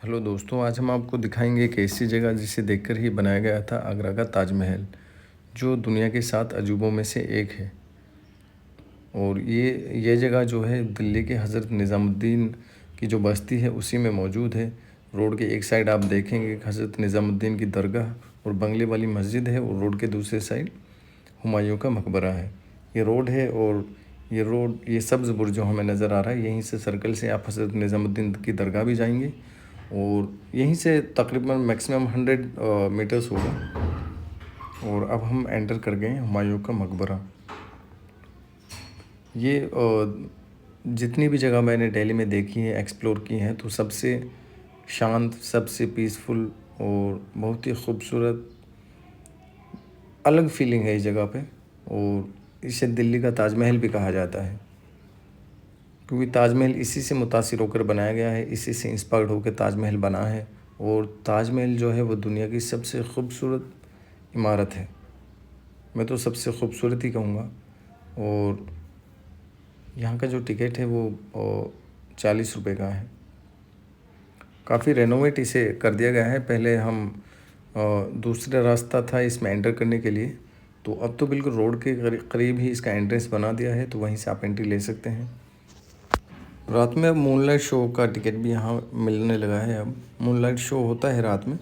Hello दोस्तों, आज हम आपको दिखाएंगे एक ऐसी जगह जिसे देखकर ही बनाया गया था आगरा का ताजमहल, जो दुनिया के 7 अजूबों में से एक है। और ये जगह जो है दिल्ली के हज़रत निज़ामुद्दीन की जो बस्ती है उसी में मौजूद है। रोड के एक साइड आप देखेंगे हज़रत निज़ामुद्दीन की दरगाह और बंगले वाली मस्जिद है, और रोड के दूसरे साइड हुमायूं का मकबरा है। ये रोड है, और ये सब्ज़ बुर्ज जो हमें नज़र आ रहा है, यहीं से सर्कल से आप हज़रत निज़ामुद्दीन की दरगाह भी जाएंगे, और यहीं से तकरीबन मैक्सिमम 100 मीटर्स होगा। और अब हम एंटर कर गए हैं हुमायूं का मकबरा। ये जितनी भी जगह मैंने दिल्ली में देखी है, एक्सप्लोर की हैं, तो सबसे शांत, सबसे पीसफुल और बहुत ही खूबसूरत अलग फीलिंग है इस जगह पे। और इसे दिल्ली का ताजमहल भी कहा जाता है, क्योंकि ताजमहल इसी से मुतासिर होकर बनाया गया है, इसी से इंस्पायर्ड होकर ताजमहल बना है। और ताजमहल जो है वो दुनिया की सबसे खूबसूरत इमारत है, मैं तो सबसे खूबसूरत ही कहूँगा। और यहाँ का जो टिकट है वो 40 रुपये का है। काफ़ी रेनोवेट इसे कर दिया गया है। पहले हम दूसरा रास्ता था इसमें एंटर करने के लिए, तो अब तो बिल्कुल रोड के करीब ही इसका एंट्रेंस बना दिया है, तो वहीं से आप एंट्री ले सकते हैं। रात में अब मूनलाइट शो का टिकट भी यहाँ मिलने लगा है। अब मूनलाइट शो होता है रात में,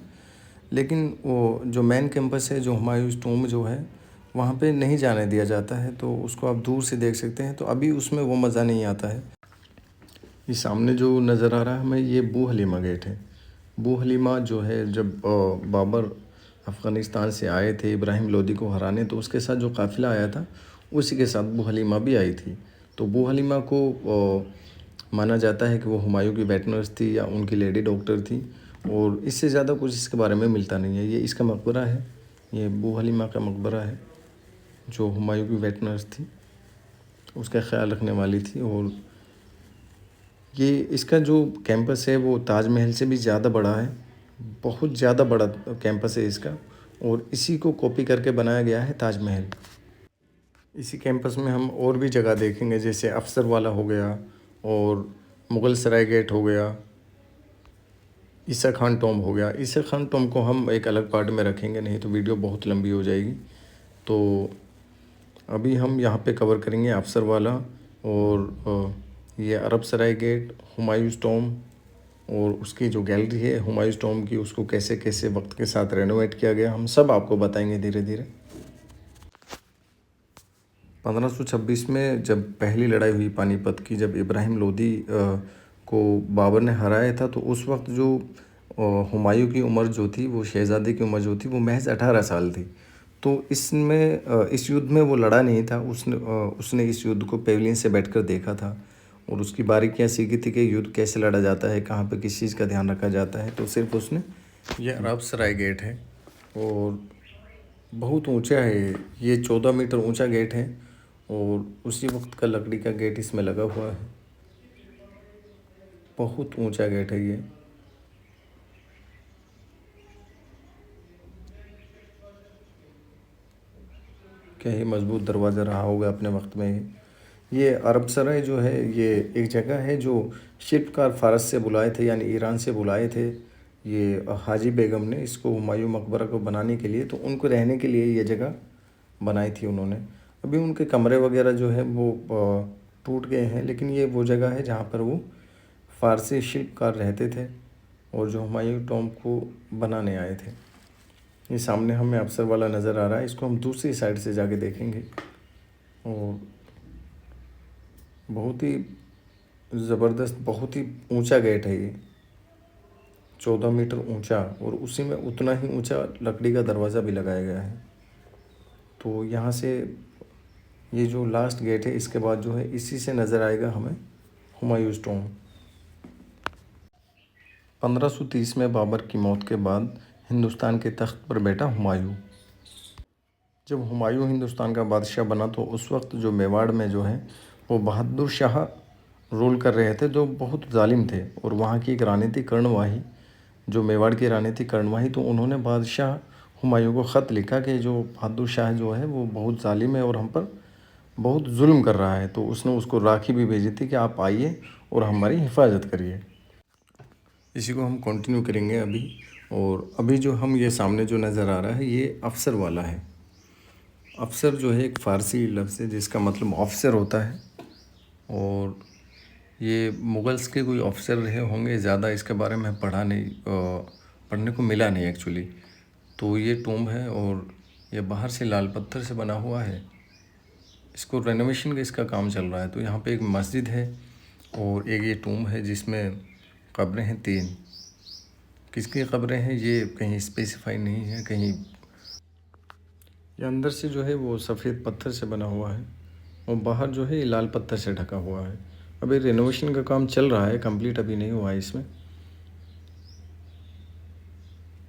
लेकिन वो जो मेन कैंपस है, जो हुमायूं टॉम्ब जो है, वहाँ पे नहीं जाने दिया जाता है, तो उसको आप दूर से देख सकते हैं। तो अभी उसमें वो मज़ा नहीं आता है। ये सामने जो नज़र आ रहा है हमें, ये बू हलीमा गेट है। बू हलीमा जो है, जब बाबर अफ़गानिस्तान से आए थे इब्राहिम लोदी को हराने, तो उसके साथ जो काफ़िला आया था उसी के साथ बू हलीमा भी आई थी। तो बू हलीमा को माना जाता है कि वो हुमायूं की वेट नर्स थी या उनकी लेडी डॉक्टर थी, और इससे ज़्यादा कुछ इसके बारे में मिलता नहीं है। ये इसका मकबरा है, ये बू हलीमा का मकबरा है, जो हुमायूं की वेट नर्स थी, उसका ख्याल रखने वाली थी। और ये इसका जो कैंपस है वो ताजमहल से भी ज़्यादा बड़ा है, बहुत ज़्यादा बड़ा कैंपस है इसका, और इसी को कॉपी करके बनाया गया है ताजमहल। इसी कैंपस में हम और भी जगह देखेंगे, जैसे अफसर वाला हो गया, और मुग़ल सराय गेट हो गया, ईसा खान टॉम्ब हो गया। ईसा खान टॉम्ब को हम एक अलग पार्ट में रखेंगे, नहीं तो वीडियो बहुत लंबी हो जाएगी। तो अभी हम यहाँ पे कवर करेंगे अफसर वाला, और ये अरब सराय गेट, हुमायूं टॉम्ब, और उसकी जो गैलरी है हुमायूं टॉम्ब की, उसको कैसे कैसे वक्त के साथ रेनोवेट किया गया, हम सब आपको बताएंगे धीरे धीरे। 1526 में जब पहली लड़ाई हुई पानीपत की, जब इब्राहिम लोदी को बाबर ने हराया था, तो उस वक्त जो हुमायूं की उम्र जो थी, वो शहज़ादे की उम्र जो थी, वो महज 18 साल थी। तो इस युद्ध में वो लड़ा नहीं था। उसने इस युद्ध को पेविलियन से बैठकर देखा था, और उसकी बारीकियां सीखी थी कि युद्ध कैसे लड़ा जाता है, कहाँ पे किस चीज़ का ध्यान रखा जाता है। तो सिर्फ उसने ये अरब सराय गेट है, और बहुत ऊंचा है ये 14 मीटर ऊंचा गेट है, और उसी वक्त का लकड़ी का गेट इसमें लगा हुआ है। बहुत ऊंचा गेट है ये। क्या ही मजबूत दरवाज़ा रहा होगा अपने वक्त में ये अरब सराय जो है, ये एक जगह है जो शिल्पकार फ़ारस से बुलाए थे, यानी ईरान से बुलाए थे। ये हाजी बेगम ने इसको हुमायूं मकबरा को बनाने के लिए, तो उनको रहने के लिए ये जगह बनाई थी उन्होंने। अभी उनके कमरे वगैरह जो है वो टूट गए हैं, लेकिन ये वो जगह है जहाँ पर वो फ़ारसी शिल्पकार रहते थे, और जो हुमायूं टॉम्ब को बनाने आए थे। ये सामने हमें अफसर वाला नज़र आ रहा है, इसको हम दूसरी साइड से जाके देखेंगे। और बहुत ही ज़बरदस्त, बहुत ही ऊंचा गेट है ये, 14 मीटर ऊंचा, और उसी में उतना ही ऊंचा लकड़ी का दरवाज़ा भी लगाया गया है। तो यहाँ से ये जो लास्ट गेट है, इसके बाद जो है इसी से नज़र आएगा हमें हुमायूं टॉम्ब। 1530 में बाबर की मौत के बाद हिंदुस्तान के तख्त पर बैठा हुमायूं। जब हुमायूं हिंदुस्तान का बादशाह बना, तो उस वक्त जो मेवाड़ में जो है वो बहादुर शाह रूल कर रहे थे, जो बहुत जालिम थे। और वहाँ की एक रानी थी कर्णवाही, जो मेवाड़ की रानी थी कर्णवाही। तो उन्होंने बादशाह हुमायूं को ख़त लिखा कि जो बहादुर शाह जो है वो बहुत जालिम है और हम पर बहुत जुल्म कर रहा है। तो उसने उसको राखी भी भेजी थी कि आप आइए और हमारी हिफाजत करिए। इसी को हम कंटिन्यू करेंगे अभी। और अभी जो हम ये सामने जो नज़र आ रहा है ये अफसर वाला है। अफसर जो है एक फ़ारसी लफ्ज़ है जिसका मतलब ऑफ़िसर होता है। और ये मुग़ल्स के कोई ऑफ़िसर रहे होंगे, ज़्यादा इसके बारे में पढ़ा नहीं, पढ़ने को मिला नहीं एक्चुअली। तो ये टूम्ब है और ये बाहर से लाल पत्थर से बना हुआ है। इसको रेनोवेशन का इसका काम चल रहा है। तो यहाँ पे एक मस्जिद है और एक ये टूम्ब है जिसमें कब्रें हैं 3। किसकी कब्रें हैं ये कहीं स्पेसिफाई नहीं है कहीं। ये अंदर से जो है वो सफ़ेद पत्थर से बना हुआ है और बाहर जो है ये लाल पत्थर से ढका हुआ है। अभी रेनोवेशन का काम चल रहा है, कंप्लीट अभी नहीं हुआ है इसमें।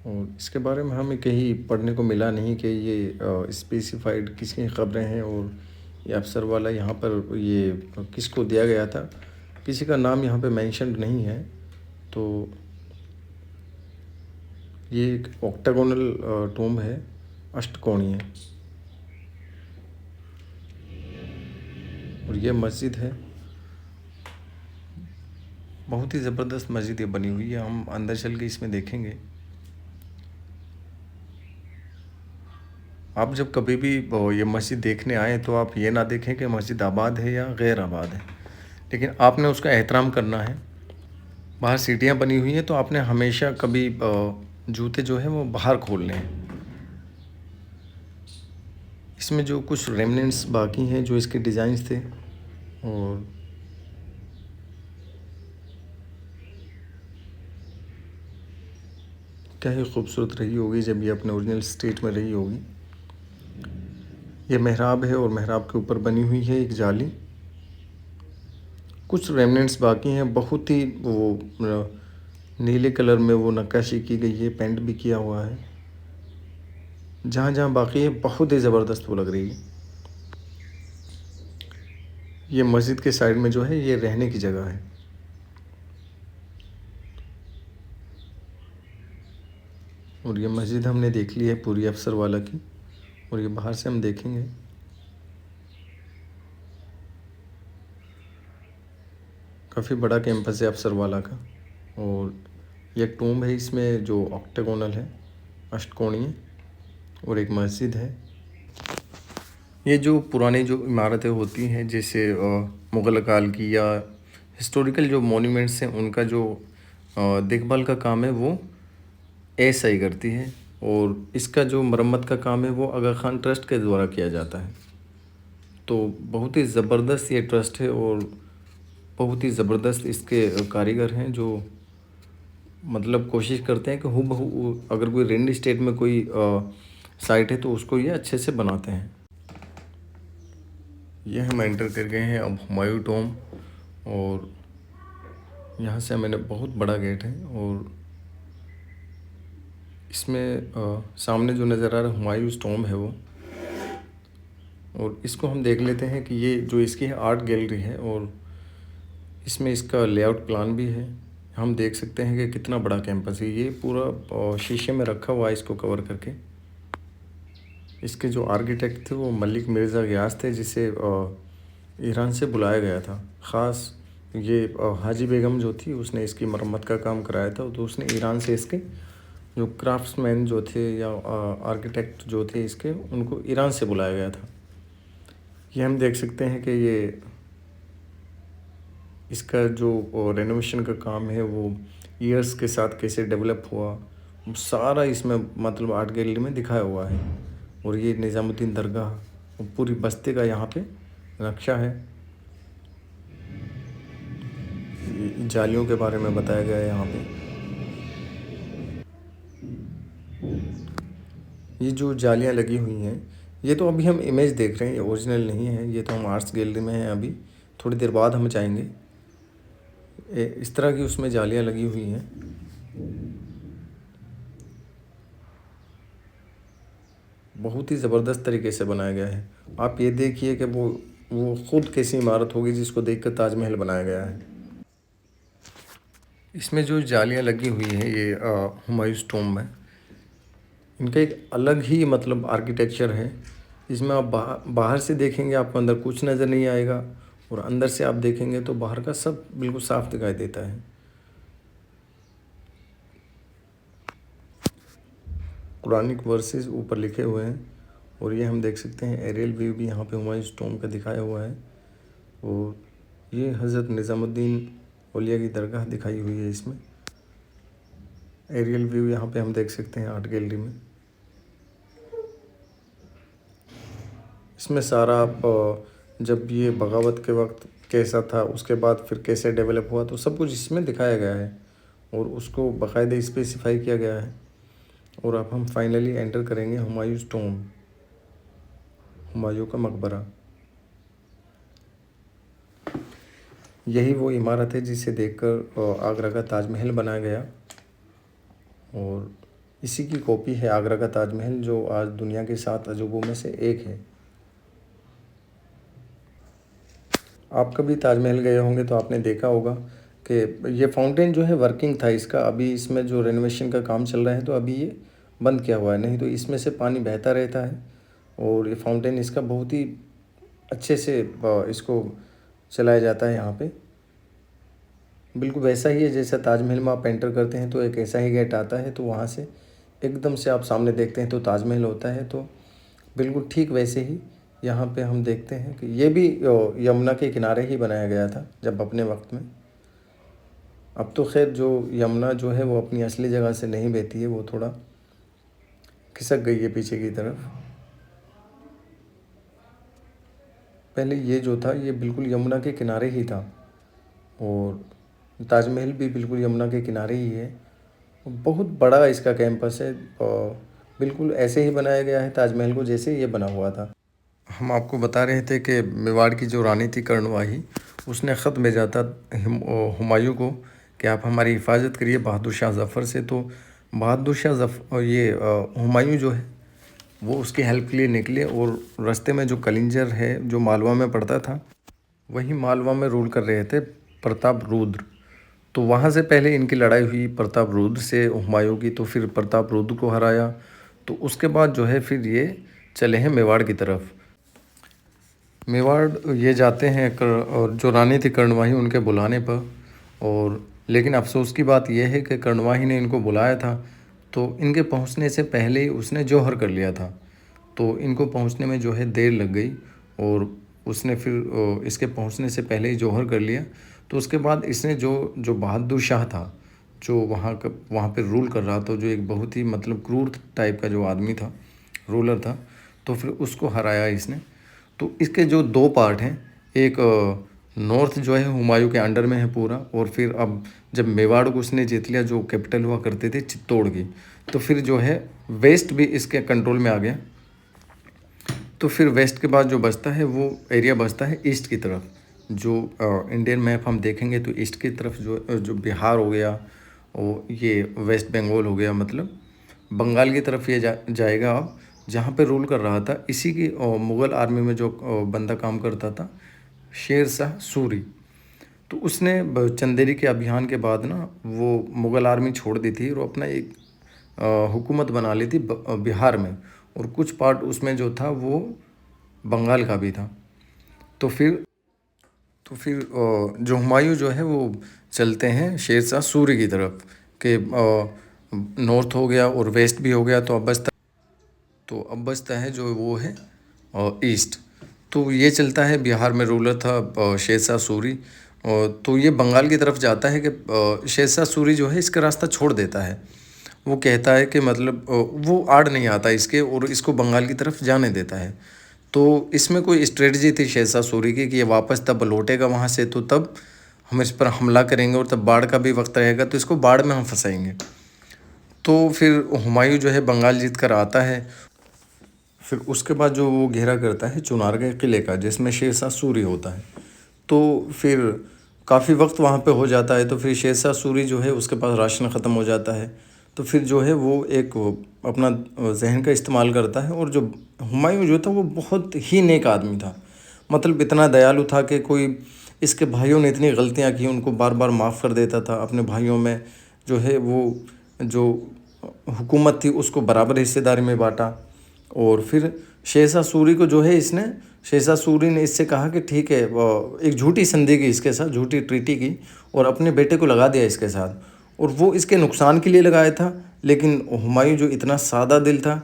और इसके बारे में हमें कहीं पढ़ने को मिला नहीं कि ये स्पेसिफाइड किसकी ख़बरें हैं और ये अफसर वाला यहाँ पर ये किसको दिया गया था। किसी का नाम यहाँ पे मेंशन नहीं है। तो ये एक ऑक्टागोनल टूम्ब है, अष्टकोणीय। और ये मस्जिद है, बहुत ही ज़बरदस्त मस्जिद ये बनी हुई है। हम अंदर चल के इसमें देखेंगे। आप जब कभी भी ये मस्जिद देखने आए तो आप ये ना देखें कि मस्जिद आबाद है या गैर आबाद है, लेकिन आपने उसका एहतराम करना है। बाहर सीढ़ियाँ बनी हुई हैं तो आपने हमेशा कभी जूते जो हैं वो बाहर खोलने हैं। इसमें जो कुछ रेमनेंट्स बाकी हैं जो इसके डिज़ाइंस थे, और क्या ही खूबसूरत रही होगी जब ये अपने ओरिजिनल स्टेट में रही होगी। ये मेहराब है और मेहराब के ऊपर बनी हुई है एक जाली। कुछ रेमनेंट्स बाकी हैं, बहुत ही वो नीले कलर में वो नक्काशी की गई है, पेंट भी किया हुआ है। जहाँ जहाँ बाकी है बहुत ही ज़बरदस्त वो लग रही है। ये मस्जिद के साइड में जो है ये रहने की जगह है। और ये मस्जिद हमने देख ली है पूरी अफसर वाला की, और ये बाहर से हम देखेंगे। काफ़ी बड़ा कैंपस है अफसर वाला का। और ये एक टूम्ब है, इसमें जो ऑक्टागोनल है, अष्टकोणीय, और एक मस्जिद है। ये जो पुरानी जो इमारतें होती हैं जैसे मुग़ल काल की या हिस्टोरिकल जो मॉन्यूमेंट्स हैं उनका जो देखभाल का काम है वो एएसआई करती है। और इसका जो मरम्मत का काम है वो आगा खान ट्रस्ट के द्वारा किया जाता है। तो बहुत ही ज़बरदस्त ये ट्रस्ट है और बहुत ही ज़बरदस्त इसके कारीगर हैं जो मतलब कोशिश करते हैं कि हूबहू अगर कोई रेंडी स्टेट में कोई साइट है तो उसको ये अच्छे से बनाते हैं। ये हम एंटर कर गए हैं अब हुमायूं टॉम, और यहाँ से मैंने बहुत बड़ा गेट है। और इसमें सामने जो नज़र आ रहा है हुमायूं टॉम है वो। और इसको हम देख लेते हैं कि ये जो इसकी है आर्ट गैलरी है और इसमें इसका लेआउट प्लान भी है। हम देख सकते हैं कि कितना बड़ा कैंपस है। ये पूरा शीशे में रखा हुआ है इसको कवर करके। इसके जो आर्किटेक्ट थे वो मलिक मिर्ज़ा गियास थे, जिसे ईरान से बुलाया गया था। ख़ास ये हाजी बेगम जो थी उसने इसकी मरम्मत का काम कराया था। तो उसने ईरान से इसके जो क्राफ्ट्समैन जो थे या आर्किटेक्ट जो थे इसके, उनको ईरान से बुलाया गया था। ये हम देख सकते हैं कि ये इसका जो रेनोवेशन का काम है वो ईयर्स के साथ कैसे डेवलप हुआ, वो सारा इसमें मतलब आर्ट गैलरी में दिखाया हुआ है। और ये निज़ामुद्दीन दरगाह और पूरी बस्ती का यहाँ पे नक्शा है। जालियों के बारे में बताया गया है यहाँ पे। ये जो जालियाँ लगी हुई हैं ये तो अभी हम इमेज देख रहे हैं, ये ओरिजिनल नहीं है। ये तो हम आर्ट्स गैलरी में हैं, अभी थोड़ी देर बाद हम जाएंगे। इस तरह की उसमें जालियाँ लगी हुई हैं। बहुत ही ज़बरदस्त तरीके से बनाया गया है। आप ये देखिए कि वो ख़ुद कैसी इमारत होगी जिसको देखकर ताजमहल बनाया गया है। इसमें जो जालियाँ लगी हुई हैं ये हुमायूं टॉम्ब में, इनका एक अलग ही मतलब आर्किटेक्चर है। इसमें आप बाहर से देखेंगे आपको अंदर कुछ नज़र नहीं आएगा, और अंदर से आप देखेंगे तो बाहर का सब बिल्कुल साफ़ दिखाई देता है। कुरानिक वर्सेस ऊपर लिखे हुए हैं। और ये हम देख सकते हैं एरियल व्यू भी यहाँ पे हुमायूं टॉम्ब का दिखाया हुआ है। और ये हज़रत निज़ामुद्दीन औलिया की दरगाह दिखाई हुई है इसमें। एरियल व्यू यहाँ पे हम देख सकते हैं आर्ट गैलरी में। इसमें सारा आप जब ये बगावत के वक्त कैसा था, उसके बाद फिर कैसे डेवलप हुआ, तो सब कुछ इसमें दिखाया गया है और उसको बाकायदे स्पेसिफाई किया गया है। और अब हम फाइनली एंटर करेंगे हुमायूं टॉम्ब, हुमायूं का मकबरा। यही वो इमारत है जिसे देखकर आगरा का ताजमहल बनाया गया। और इसी की कॉपी है आगरा का ताजमहल, जो आज दुनिया के 7 अजूबों में से एक है। आप कभी ताजमहल गए होंगे तो आपने देखा होगा कि ये फाउंटेन जो है वर्किंग था इसका। अभी इसमें जो रेनोवेशन का काम चल रहा है तो अभी ये बंद किया हुआ है, नहीं तो इसमें से पानी बहता रहता है। और ये फाउंटेन इसका बहुत ही अच्छे से इसको चलाया जाता है यहाँ पे। बिल्कुल वैसा ही है जैसा ताजमहल में आप एंटर करते हैं तो एक ऐसा ही गेट आता है, तो वहाँ से एकदम से आप सामने देखते हैं तो ताजमहल होता है। तो बिल्कुल ठीक वैसे ही यहाँ पे हम देखते हैं कि ये भी यमुना के किनारे ही बनाया गया था जब अपने वक्त में। अब तो खैर जो यमुना जो है वो अपनी असली जगह से नहीं बहती है, वो थोड़ा खिसक गई है पीछे की तरफ। पहले ये जो था ये बिल्कुल यमुना के किनारे ही था और ताजमहल भी बिल्कुल यमुना के किनारे ही है। बहुत बड़ा इसका कैंपस है और बिल्कुल ऐसे ही बनाया गया है ताजमहल को जैसे ये बना हुआ था। हम आपको बता रहे थे कि मेवाड़ की जो रानी थी कर्णवाही, उसने ख़त भेजा था हुमायूं को कि आप हमारी हिफाजत करिए बहादुर शाह ज़फ़र से। तो बहादुर शाह ज़फ़र ये हुमायूं जो है वो उसकी हेल्प के लिए निकले और रास्ते में जो कलिंजर है जो मालवा में पड़ता था, वही मालवा में रूल कर रहे थे प्रताप रुद्र। तो वहाँ से पहले इनकी लड़ाई हुई प्रताप रुद्र से हुमायूं की, तो फिर प्रताप रुद्र को हराया। तो उसके बाद जो है फिर ये चले हैं मेवाड़ की तरफ। मेवाड़ ये जाते हैं और जो रानी थी कर्णवाही उनके बुलाने पर। और लेकिन अफसोस की बात यह है कि कर्णवाही ने इनको बुलाया था तो इनके पहुंचने से पहले ही उसने जौहर कर लिया था। तो इनको पहुंचने में जो है देर लग गई और उसने फिर इसके पहुंचने से पहले ही जौहर कर लिया। तो उसके बाद इसने जो बहादुर शाह था, जो वहाँ पे रूल कर रहा था, जो एक बहुत ही मतलब क्रूर टाइप का जो आदमी था, रूलर था, तो फिर उसको हराया इसने। तो इसके जो 2 पार्ट हैं, एक नॉर्थ जो है हुमायूं के अंडर में है पूरा, और फिर अब जब मेवाड़ को उसने जीत लिया जो कैपिटल हुआ करते थे चित्तौड़ की, तो फिर जो है वेस्ट भी इसके कंट्रोल में आ गया। तो फिर वेस्ट के बाद जो बचता है वो एरिया बचता है ईस्ट की तरफ। जो इंडियन मैप हम देखेंगे तो ईस्ट की तरफ जो बिहार हो गया और ये वेस्ट बंगाल हो गया, मतलब बंगाल की तरफ ये जाएगा। अब जहाँ पे रूल कर रहा था इसी की मुग़ल आर्मी में जो बंदा काम करता था, शेर शाह सूरी, तो उसने चंदेरी के अभियान के बाद ना वो मुग़ल आर्मी छोड़ दी थी और अपना एक हुकूमत बना ली थी बिहार में, और कुछ पार्ट उसमें जो था वो बंगाल का भी था। तो फिर जो हुमायूं जो है वो चलते हैं शेर शाह सूरी की तरफ के नॉर्थ हो गया और वेस्ट भी हो गया। तो अब बचता है जो वो है ईस्ट। तो ये चलता है, बिहार में रूलर था शेर शाह सूरी, और तो ये बंगाल की तरफ जाता है कि शेर शाह सूरी जो है इसका रास्ता छोड़ देता है। वो कहता है कि मतलब वो आड़ नहीं आता इसके और इसको बंगाल की तरफ जाने देता है। तो इसमें कोई स्ट्रेटजी थी शेर शाह सूरी की कि ये वापस तब लौटेगा वहाँ से, तो तब हम इस पर हमला करेंगे और तब बाढ़ का भी वक्त रहेगा तो इसको बाढ़ में हम फंसाएंगे। तो फिर हुमायूं जो है बंगाल जीत कर आता है। फिर उसके बाद जो वो घेरा करता है चुनारगढ़ किले का, जिसमें शेर शाह सूरी होता है। तो फिर काफ़ी वक्त वहाँ पे हो जाता है। तो फिर शेर शाह सूरी जो है उसके पास राशन ख़त्म हो जाता है। तो फिर जो है वो एक अपना जहन का इस्तेमाल करता है, और जो हुमायूं जो था वो बहुत ही नेक आदमी था, मतलब इतना दयालु था कि कोई इसके भाइयों ने इतनी गलतियाँ की उनको बार बार माफ़ कर देता था। अपने भाइयों में जो है वो जो हुकूमत थी उसको बराबर हिस्सेदारी में बांटा। और फिर शेर शाह सूरी को जो है शेर शाह सूरी ने इससे कहा कि ठीक है, एक झूठी संधि की इसके साथ, झूठी ट्रीटी की और अपने बेटे को लगा दिया इसके साथ। और वो इसके नुकसान के लिए लगाया था। लेकिन हुमायूं जो इतना सादा दिल था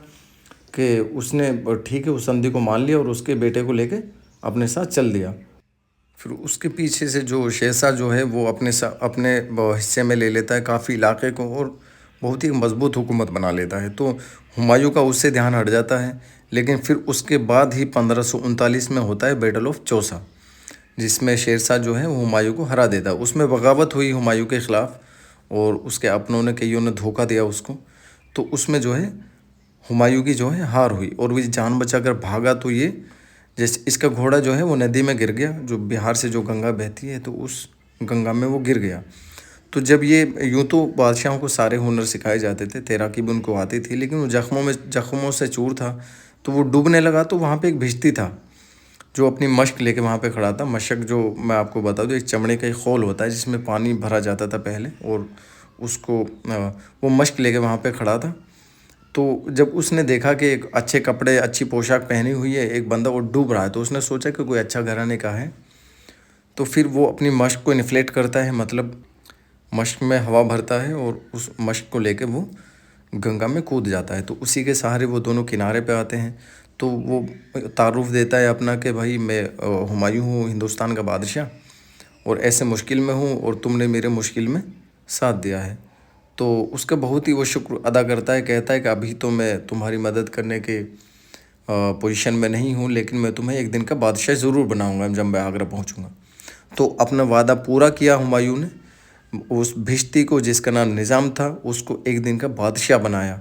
कि उसने ठीक है उस संधि को मान लिया और उसके बेटे को लेके अपने साथ चल दिया। फिर उसके पीछे से जो शहंशाह जो है वो अपने हिस्से में ले लेता है काफ़ी इलाके को और बहुत ही मजबूत हुकूमत बना लेता है। तो हुमायूं का उससे ध्यान हट जाता है। लेकिन फिर उसके बाद ही 1539 में होता है बैटल ऑफ चौसा, जिसमें शेरशाह जो है वो हुमायूं को हरा देता है। उसमें बगावत हुई हुमायूं के ख़िलाफ़ और उसके अपनों ने कईयों ने धोखा दिया उसको। तो उसमें जो है हुमायूं की जो है हार हुई और वो जान बचाकर भागा। तो ये जैसे इसका घोड़ा जो है वो नदी में गिर गया, जो बिहार से जो गंगा बहती है तो उस गंगा में वो गिर गया। तो जब ये यूँ तो बादशाहों को सारे हुनर सिखाए जाते थे, तैराकी भी उनको आती थी, लेकिन वो जख्मों से चूर था। तो वो डूबने लगा तो वहाँ पे एक भिश्ती था जो अपनी मशक लेके वहाँ पे खड़ा था। मशक जो मैं आपको बता दूँ एक चमड़े का एक खोल होता है जिसमें पानी भरा जाता था पहले, और उसको वो मशक लेके वहाँ पे खड़ा था। तो जब उसने देखा कि एक अच्छे कपड़े अच्छी पोशाक पहनी हुई है एक बंदा वो डूब रहा है, तो उसने सोचा कि कोई अच्छा घराने का है। तो फिर वो अपनी मशक को इन्फ्लेट करता है, मतलब मशक में हवा भरता है और उस मशक को लेके वो गंगा में कूद जाता है। तो उसी के सहारे वो दोनों किनारे पे आते हैं। तो वो तारुफ देता है अपना कि भाई मैं हुमायूं हूँ, हिंदुस्तान का बादशाह, और ऐसे मुश्किल में हूँ और तुमने मेरे मुश्किल में साथ दिया है। तो उसका बहुत ही वो शुक्र अदा करता है, कहता है कि अभी तो मैं तुम्हारी मदद करने के पोजीशन में नहीं हूँ, लेकिन मैं तुम्हें एक दिन का बादशाह ज़रूर बनाऊँगा जब मैं आगरा पहुँचूँगा। तो अपना वादा पूरा किया हुमायूं ने। उस भिश्ती को जिसका नाम निज़ाम था उसको एक दिन का बादशाह बनाया,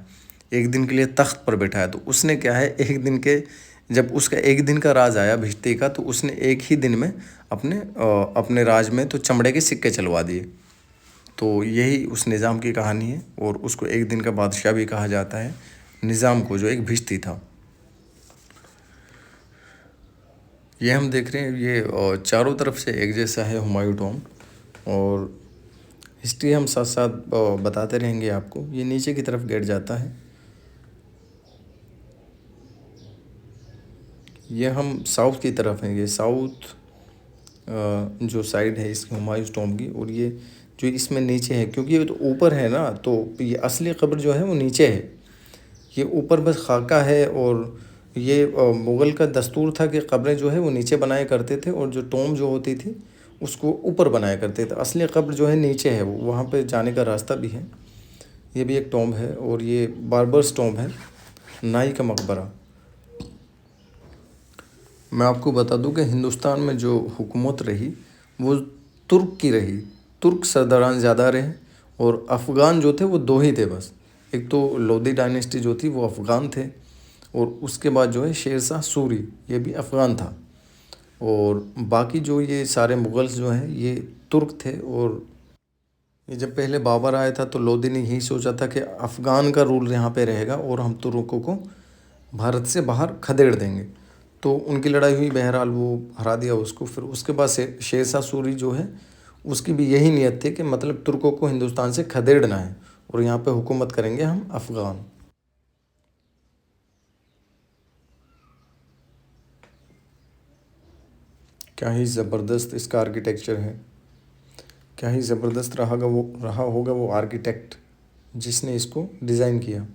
एक दिन के लिए तख्त पर बैठाया। तो उसने क्या है एक दिन के जब उसका एक दिन का राज आया भिश्ती का, तो उसने एक ही दिन में अपने राज में तो चमड़े के सिक्के चलवा दिए। तो यही उस निज़ाम की कहानी है और उसको एक दिन का बादशाह भी कहा जाता है, निज़ाम को जो एक भिश्ती था। ये हम देख रहे हैं ये चारों तरफ से एक जैसा है हुमायूं टॉम्ब, और हिस्ट्री हम साथ साथ बताते रहेंगे आपको। ये नीचे की तरफ गिर जाता है। ये हम साउथ की तरफ हैं, ये साउथ जो साइड है इसकी हुमायूं टॉम्ब की, और ये जो इसमें नीचे है क्योंकि ये तो ऊपर है ना, तो ये असली कब्र जो है वो नीचे है। ये ऊपर बस खाका है, और ये मुग़ल का दस्तूर था कि कब्रें जो है वो नीचे बनाया करते थे और जो टॉम्ब जो होती थी उसको ऊपर बनाया करते थे। असली कब्र जो है नीचे है, वो वहाँ पे जाने का रास्ता भी है। ये भी एक टॉम्ब है और ये बार्बर्स टॉम्ब है, नाई का मकबरा। मैं आपको बता दूं कि हिंदुस्तान में जो हुकूमत रही वो तुर्क की रही। तुर्क सरदारान ज़्यादा रहे और अफ़गान जो थे वो दो ही थे बस। एक तो लोधी डायनेस्टी जो थी वो अफ़गान थे, और उसके बाद जो है शेरशाह सूरी ये भी अफ़गान था, और बाकी जो ये सारे मुग़ल्स जो हैं ये तुर्क थे। और ये जब पहले बाबर आया था तो लोधी ने यही सोचा था कि अफ़गान का रूल यहाँ पे रहेगा और हम तुर्कों को भारत से बाहर खदेड़ देंगे। तो उनकी लड़ाई हुई, बहरहाल वो हरा दिया उसको। फिर उसके बाद से शेरशाह सूरी जो है उसकी भी यही नियत थी कि मतलब तुर्कों को हिंदुस्तान से खदेड़ना है और यहाँ पे हुकूमत करेंगे हम अफ़गान। क्या ही ज़बरदस्त इसका आर्किटेक्चर है, क्या ही ज़बरदस्त रहा होगा वो आर्किटेक्ट जिसने इसको डिज़ाइन किया।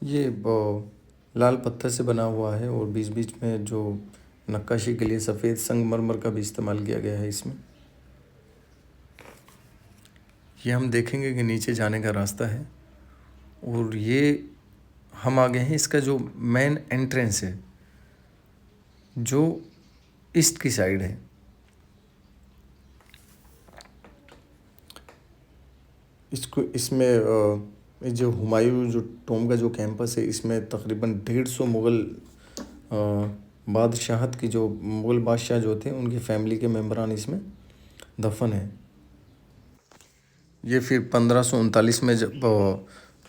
ये लाल पत्थर से बना हुआ है और बीच बीच में जो नक्काशी के लिए सफ़ेद संगमरमर का भी इस्तेमाल किया गया है इसमें। ये हम देखेंगे कि नीचे जाने का रास्ता है, और ये हम आ गए हैं इसका जो मेन एंट्रेंस है जो ईस्ट की साइड है। इसको इसमें ये जो हुमायूं जो टॉम्ब का जो कैंपस है इसमें तकरीबन 150 मुग़ल बादशाहत की जो मुग़ल बादशाह जो थे उनकी फ़ैमिली के मेंबरान इसमें दफन है। ये फिर 1539 में जब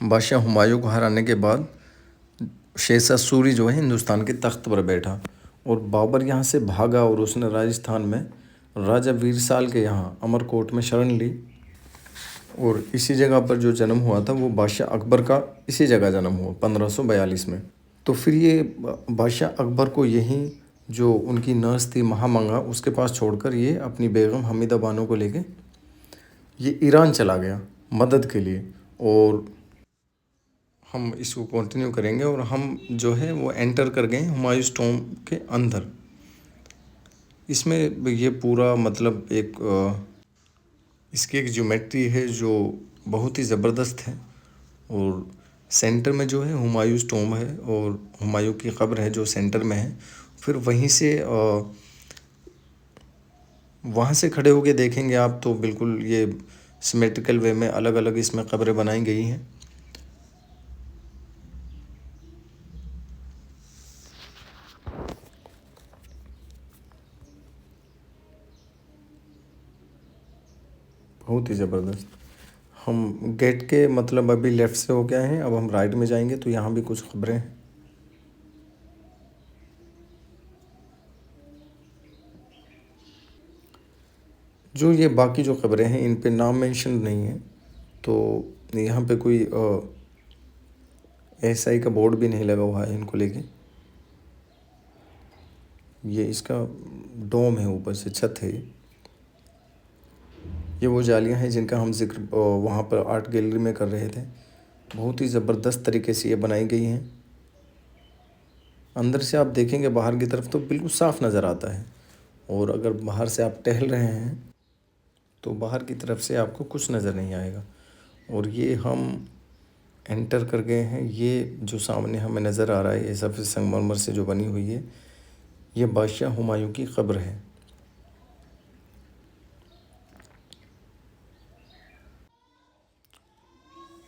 बादशाह हुमायूं को हराने के बाद शेरशाह सूरी जो है हिंदुस्तान के तख्त पर बैठा, और बाबर यहाँ से भागा और उसने राजस्थान में राजा वीरसाल के यहाँ अमरकोट में शरण ली, और इसी जगह पर जो जन्म हुआ था वो बादशाह अकबर का इसी जगह जन्म हुआ 1542 में। तो फिर ये बादशाह अकबर को यहीं जो उनकी नर्स थी महामंगा, उसके पास छोड़कर ये अपनी बेगम हमीदा बानो को लेके ये ईरान चला गया मदद के लिए। और हम इसको कंटिन्यू करेंगे और हम जो है वो एंटर कर गए हुमायूं टॉम्ब के अंदर। इसमें ये पूरा मतलब एक इसकी एक ज्योमेट्री है जो बहुत ही ज़बरदस्त है। और सेंटर में जो है हुमायूं टॉम्ब है और हुमायूं की कब्र है जो सेंटर में है। फिर वहीं से वहाँ से खड़े होके देखेंगे आप तो बिल्कुल ये सिमेट्रिकल वे में अलग अलग इसमें कब्रें बनाई गई हैं। बहुत ही ज़बरदस्त। हम गेट के मतलब अभी लेफ़्ट से हो गए हैं, अब हम राइट में जाएंगे तो यहाँ भी कुछ खबरें हैं। जो ये बाकी जो खबरें हैं इन पे नाम मेंशन नहीं है, तो यहाँ पे कोई एसआई का बोर्ड भी नहीं लगा हुआ है इनको लेके। ये इसका डोम है, ऊपर से छत है। ये वो जालियाँ हैं जिनका हम जिक्र वहाँ पर आर्ट गैलरी में कर रहे थे। बहुत ही ज़बरदस्त तरीके से ये बनाई गई हैं। अंदर से आप देखेंगे बाहर की तरफ तो बिल्कुल साफ़ नज़र आता है, और अगर बाहर से आप टहल रहे हैं तो बाहर की तरफ से आपको कुछ नज़र नहीं आएगा। और ये हम एंटर कर गए हैं। ये जो सामने हमें नज़र आ रहा है ये सफ़ेद संगमरमर से जो बनी हुई है, ये बादशाह हुमायूं की कब्र है।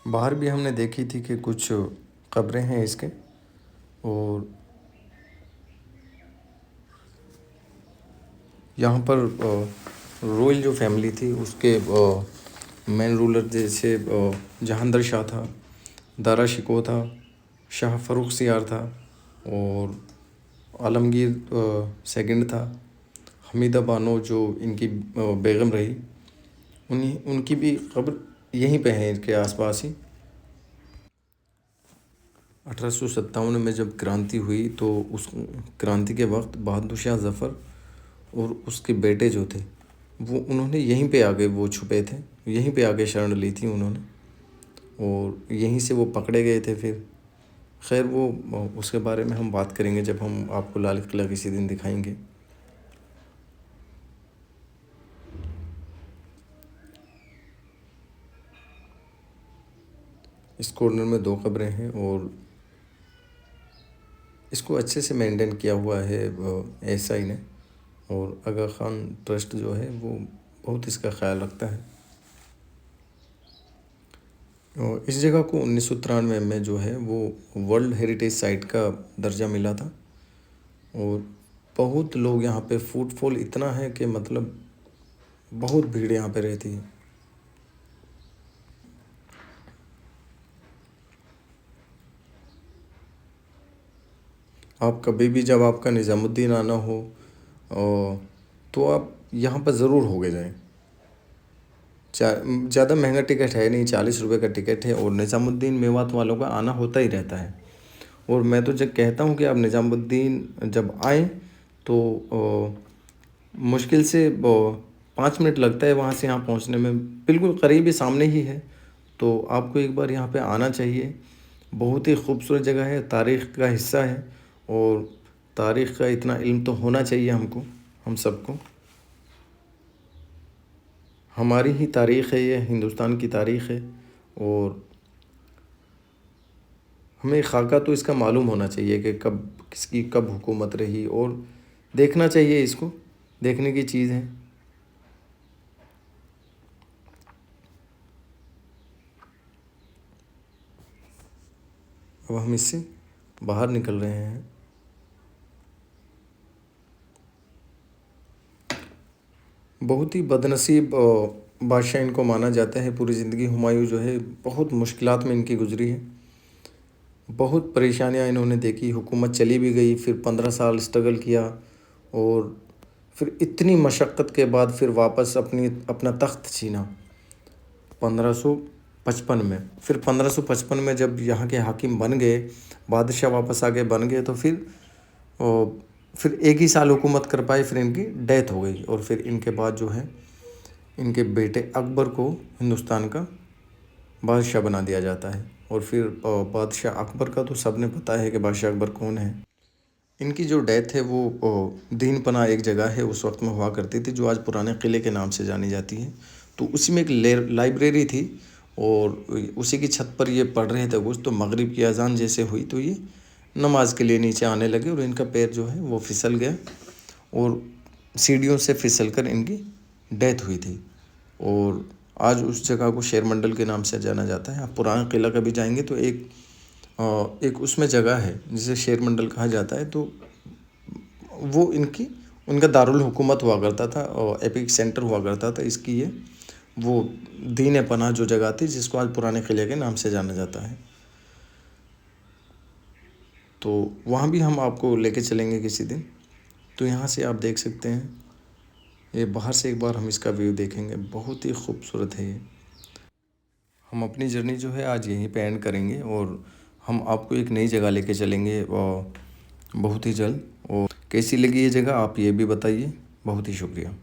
बाहर भी हमने देखी थी कि कुछ कब्रें हैं इसके। और यहाँ पर रॉयल जो फैमिली थी उसके मेन रूलर जैसे जहांगीर शाह था, दारा शिकोह था, शाह फ़रूख सियार था, और आलमगीर सेकंड था। हमीदा बानो जो इनकी बेगम रही, उनकी भी कब्र यहीं पे है, इनके आसपास ही। 1857 में जब क्रांति हुई तो उस क्रांति के वक्त बहादुर शाह ज़फ़र और उसके बेटे जो थे वो उन्होंने यहीं पे आगे वो छुपे थे, यहीं पे आगे शरण ली थी उन्होंने, और यहीं से वो पकड़े गए थे फिर। खैर वो उसके बारे में हम बात करेंगे जब हम आपको लाल किला किसी दिन दिखाएंगे। इस कॉर्नर में 2 कब्रें हैं और इसको अच्छे से मेंटेन किया हुआ है एसआई ने, और आगा खान ट्रस्ट जो है वो बहुत इसका ख्याल रखता है। और इस जगह को 1993 में जो है वो वर्ल्ड हेरिटेज साइट का दर्जा मिला था। और बहुत लोग यहाँ पे फुटफॉल इतना है कि मतलब बहुत भीड़ यहाँ पे रहती है। आप कभी भी जब आपका निज़ामुद्दीन आना हो तो आप यहाँ पर ज़रूर होके जाएं। ज़्यादा महंगा टिकट है नहीं, 40 रुपये का टिकट है, और निज़ामुद्दीन मेवात वालों का आना होता ही रहता है। और मैं तो जब कहता हूँ कि आप निज़ामुद्दीन जब आएँ तो मुश्किल से 5 मिनट लगता है वहाँ से यहाँ पहुँचने में, बिल्कुल करीब ही सामने ही है। तो आपको एक बार यहाँ पे आना चाहिए। बहुत ही खूबसूरत जगह है, तारीख़ का हिस्सा है, और तारीख़ का इतना इल्म तो होना चाहिए हमको, हम सबको। हमारी ही तारीख़ है ये, हिंदुस्तान की तारीख़ है, और हमें खाका तो इसका मालूम होना चाहिए कि कब किसकी कब हुकूमत रही, और देखना चाहिए इसको, देखने की चीज़ है। अब हम इससे बाहर निकल रहे हैं। बहुत ही बदनसीब बादशाह इनको माना जाता है। पूरी ज़िंदगी हुमायूं जो है बहुत मुश्किलात में इनकी गुजरी है, बहुत परेशानियां इन्होंने देखी। हुकूमत चली भी गई, फिर 15 साल स्ट्रगल किया, और फिर इतनी मशक्क़त के बाद फिर वापस अपना तख्त छीना 1555 में। फिर 1555 में जब यहाँ के हाकिम बन गए, बादशाह वापस आके बन गए, तो फिर फिर एक ही साल हुकूमत कर पाए, फिर इनकी डेथ हो गई और फिर इनके बाद जो है इनके बेटे अकबर को हिंदुस्तान का बादशाह बना दिया जाता है। और फिर बादशाह अकबर का तो सबने पता है कि बादशाह अकबर कौन है। इनकी जो डेथ है वो दीन पना एक जगह है उस वक्त में हुआ करती थी, जो आज पुराने किले के नाम से जानी जाती है। तो उसी में एक लाइब्रेरी थी और उसी की छत पर ये पढ़ रहे थे कुछ, तो मगरिब की अजान जैसे हुई तो ये नमाज के लिए नीचे आने लगे और इनका पैर जो है वो फिसल गया और सीढ़ियों से फिसल कर इनकी डेथ हुई थी। और आज उस जगह को शेर मंडल के नाम से जाना जाता है। आप पुराना किला कभी जाएंगे तो एक उसमें जगह है जिसे शेर मंडल कहा जाता है। तो वो उनका दारुल हुकूमत हुआ करता था और एपिक सेंटर हुआ करता था इसकी, ये वो दीन पनाह जो जगह थी जिसको आज पुराने किले के नाम से जाना जाता है। तो वहाँ भी हम आपको लेके चलेंगे किसी दिन। तो यहाँ से आप देख सकते हैं, ये बाहर से एक बार हम इसका व्यू देखेंगे, बहुत ही खूबसूरत है ये। हम अपनी जर्नी जो है आज यहीं पे एंड करेंगे और हम आपको एक नई जगह लेके चलेंगे बहुत ही जल्द। और कैसी लगी ये जगह आप ये भी बताइए। बहुत ही शुक्रिया।